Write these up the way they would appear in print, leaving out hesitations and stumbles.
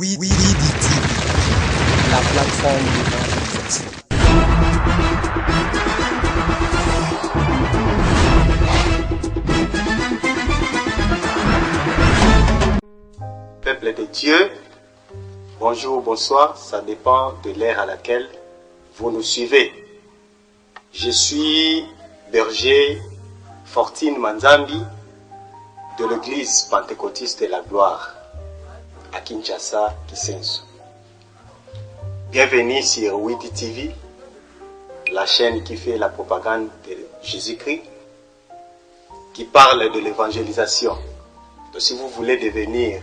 WIDTV, la plateforme d'évangélisation. Peuple de Dieu, bonjour, bonsoir, ça dépend de l'ère à laquelle vous nous suivez. Je suis berger Fortine Manzambi de l'église pentecôtiste de la gloire à Kinshasa, Kisenso. Bienvenue sur WIDTV, la chaîne qui fait la propagande de Jésus-Christ, qui parle de l'évangélisation. Donc si vous voulez devenir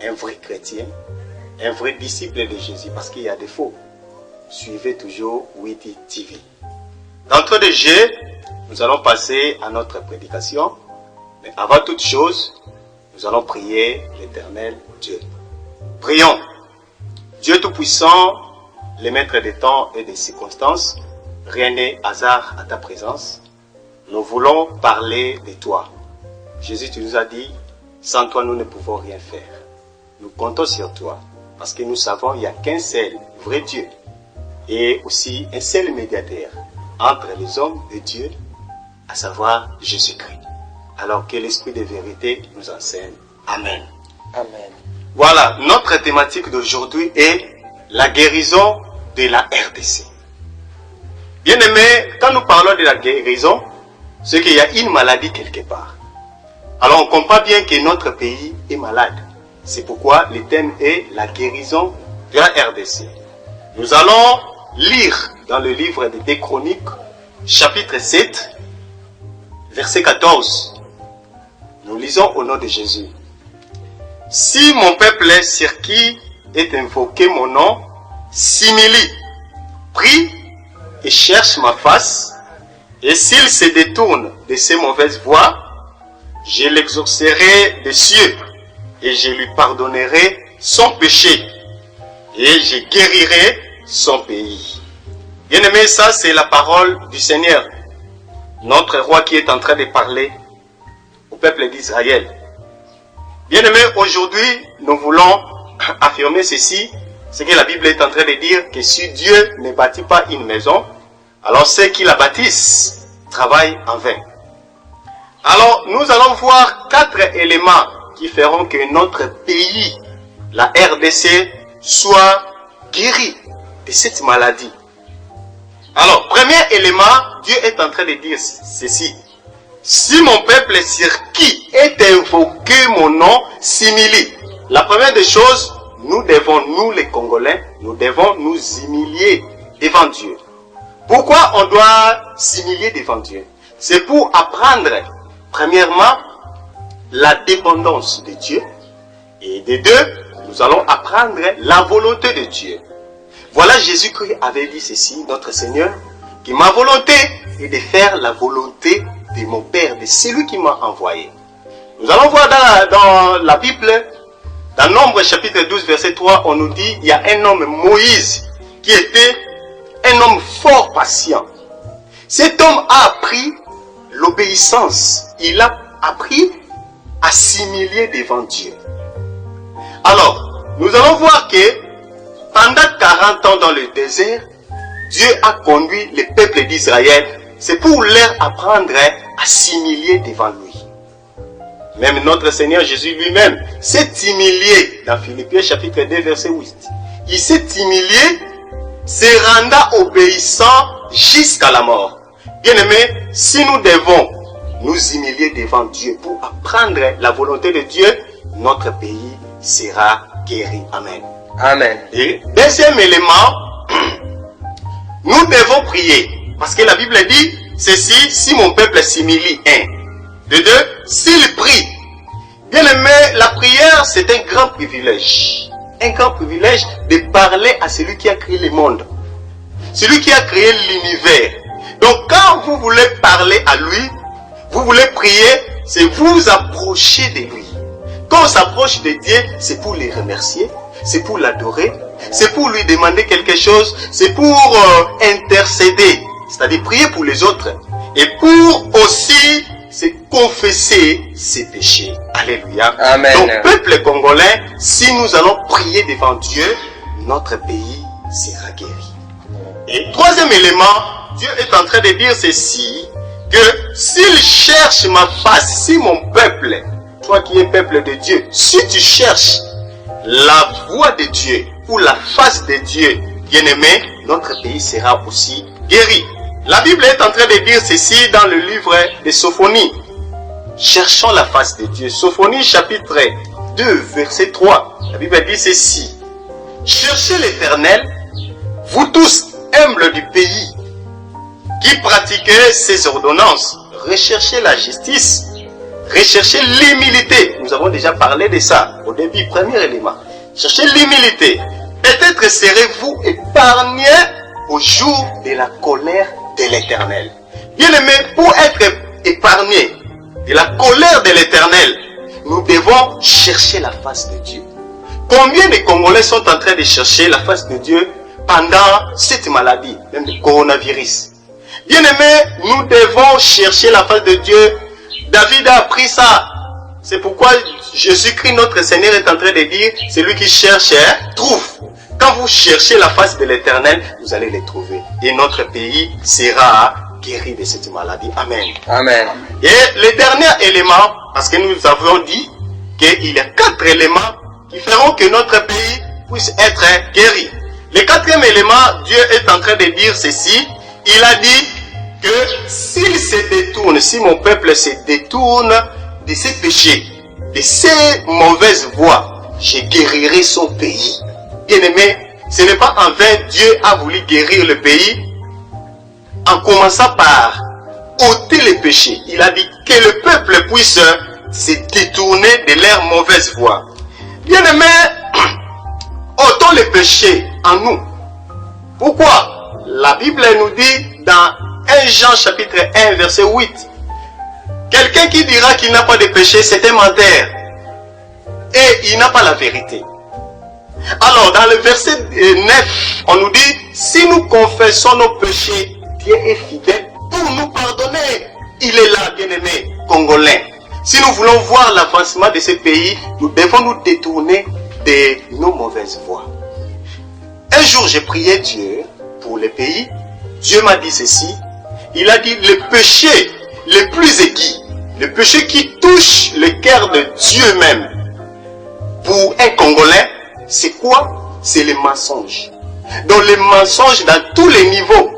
un vrai chrétien, un vrai disciple de Jésus, parce qu'il y a des faux, suivez toujours WIDTV. D'entrée de jeu, nous allons passer à notre prédication, mais avant toute chose, nous allons prier l'Éternel Dieu. Prions. Dieu Tout-Puissant, le maître des temps et des circonstances, rien n'est hasard à ta présence. Nous voulons parler de toi. Jésus, tu nous as dit, sans toi nous ne pouvons rien faire. Nous comptons sur toi, parce que nous savons qu'il n'y a qu'un seul vrai Dieu, et aussi un seul médiateur entre les hommes et Dieu, à savoir Jésus-Christ. Alors que l'Esprit de vérité nous enseigne. Amen. Amen. Voilà, notre thématique d'aujourd'hui est la guérison de la RDC. Bien aimé, quand nous parlons de la guérison, c'est qu'il y a une maladie quelque part. Alors on comprend bien que notre pays est malade. C'est pourquoi le thème est la guérison de la RDC. Nous allons lire dans le livre des 2 Chroniques, chapitre 7, verset 14. Nous lisons au nom de Jésus. Si mon peuple sur qui est invoqué mon nom s'humilie, prie et cherche ma face, et s'il se détourne de ses mauvaises voies, je l'exaucerai des cieux et je lui pardonnerai son péché et je guérirai son pays. Bien aimé, ça c'est la parole du Seigneur, notre roi qui est en train de parler au peuple d'Israël. Bien aimé, aujourd'hui nous voulons affirmer ceci, c'est que la Bible est en train de dire que si Dieu ne bâtit pas une maison, alors ceux qui la bâtissent travaillent en vain. Alors nous allons voir 4 éléments qui feront que notre pays, la RDC, soit guéri de cette maladie. Alors, premier élément, Dieu est en train de dire ceci. Si mon peuple sur qui est invoqué mon nom s'humilie. La première des choses, nous devons, nous les Congolais, nous devons nous humilier devant Dieu. Pourquoi on doit s'humilier devant Dieu? C'est pour apprendre, premièrement, la dépendance de Dieu. Et de deux, nous allons apprendre la volonté de Dieu. Voilà, Jésus-Christ avait dit ceci, notre Seigneur, que ma volonté est de faire la volonté de mon Père, de celui qui m'a envoyé. Nous allons voir dans la Bible, dans Nombre chapitre 12, verset 3, on nous dit, il y a un homme, Moïse, qui était un homme fort patient. Cet homme a appris l'obéissance. Il a appris à s'humilier devant Dieu. Alors, nous allons voir que pendant 40 ans dans le désert, Dieu a conduit le peuple d'Israël. C'est pour leur apprendre à s'humilier devant lui. Même notre Seigneur Jésus lui-même s'est humilié dans Philippiens chapitre 2 verset 8. Il s'est humilié, se rendant obéissant jusqu'à la mort. Bien-aimés, si nous devons nous humilier devant Dieu pour apprendre la volonté de Dieu, notre pays sera guéri. Amen. Amen. Et deuxième élément, nous devons prier. Parce que la Bible dit ceci, si mon peuple s'humilie, 1. De 2, s'il prie. Bien aimé, la prière c'est un grand privilège. Un grand privilège de parler à celui qui a créé le monde. Celui qui a créé l'univers. Donc quand vous voulez parler à lui, vous voulez prier, c'est vous approcher de lui. Quand on s'approche de Dieu, c'est pour les remercier, c'est pour l'adorer, c'est pour lui demander quelque chose, c'est pour intercéder, c'est-à-dire prier pour les autres. Et pour aussi c'est confesser ses péchés. Alléluia. Amen. Donc, peuple congolais, si nous allons prier devant Dieu, notre pays sera guéri. Et troisième élément, Dieu est en train de dire ceci, que s'il cherche ma face, si mon peuple, toi qui es peuple de Dieu, si tu cherches la voix de Dieu ou la face de Dieu, bien-aimé, notre pays sera aussi guéri. La Bible est en train de dire ceci dans le livre de Sophonie. Cherchons la face de Dieu. Sophonie chapitre 2, verset 3. La Bible dit ceci. Cherchez l'Éternel, vous tous humbles du pays, qui pratiquez ses ordonnances. Recherchez la justice. Recherchez l'humilité. Nous avons déjà parlé de ça au début, premier élément. Cherchez l'humilité. Peut-être serez-vous épargnés au jour de la colère de l'Éternel. Bien-aimé, pour être épargnés de la colère de l'Éternel, nous devons chercher la face de Dieu. Combien de Congolais sont en train de chercher la face de Dieu pendant cette maladie, même le coronavirus? Bien-aimé, nous devons chercher la face de Dieu. David a appris ça. C'est pourquoi Jésus-Christ, notre Seigneur, est en train de dire, celui qui cherche, trouve. Quand vous cherchez la face de l'Éternel, vous allez les trouver. Et notre pays sera guéri de cette maladie. Amen. Amen. Et le dernier élément, parce que nous avons dit qu'il y a 4 éléments qui feront que notre pays puisse être guéri. Le 4e élément, Dieu est en train de dire ceci. Il a dit que s'il se détourne, si mon peuple se détourne de ses péchés, de ses mauvaises voies, je guérirai son pays. Bien-aimé, ce n'est pas en vain Dieu a voulu guérir le pays en commençant par ôter les péchés. Il a dit que le peuple puisse se détourner de leurs mauvaises voies. Bien-aimé, ôtons les péchés en nous. Pourquoi? La Bible nous dit dans 1 Jean chapitre 1 verset 8, quelqu'un qui dira qu'il n'a pas de péché, c'est un menteur. Et il n'a pas la vérité. Alors, dans le verset 9, on nous dit, si nous confessons nos péchés, Dieu est fidèle pour nous pardonner. Il est là, bien-aimé, Congolais. Si nous voulons voir l'avancement de ce pays, nous devons nous détourner de nos mauvaises voies. Un jour, j'ai prié Dieu pour le pays. Dieu m'a dit ceci. Il a dit, le péché le plus aigu, le péché qui touche le cœur de Dieu même, pour un Congolais, c'est quoi? C'est le mensonge. Donc le mensonge dans tous les niveaux,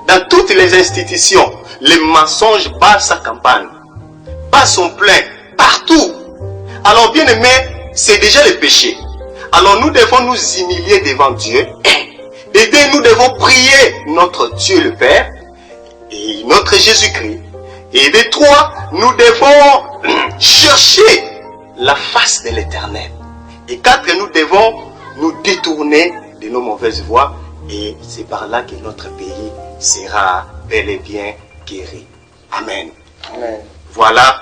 dans toutes les institutions, le mensonge bat sa campagne, bat son plein, partout. Alors bien aimé, c'est déjà le péché. Alors nous devons nous humilier devant Dieu. Et nous devons prier notre Dieu le Père et notre Jésus-Christ. Et de 3, nous devons chercher la face de l'Éternel. Et 4, nous devons nous détourner de nos mauvaises voies. Et c'est par là que notre pays sera bel et bien guéri. Amen. Amen. Voilà,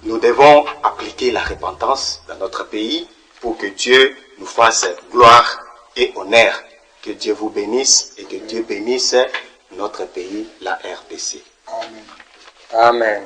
nous devons appliquer la repentance dans notre pays pour que Dieu nous fasse gloire et honneur. Que Dieu vous bénisse et que Dieu bénisse notre pays, la RDC. Amen. Amen.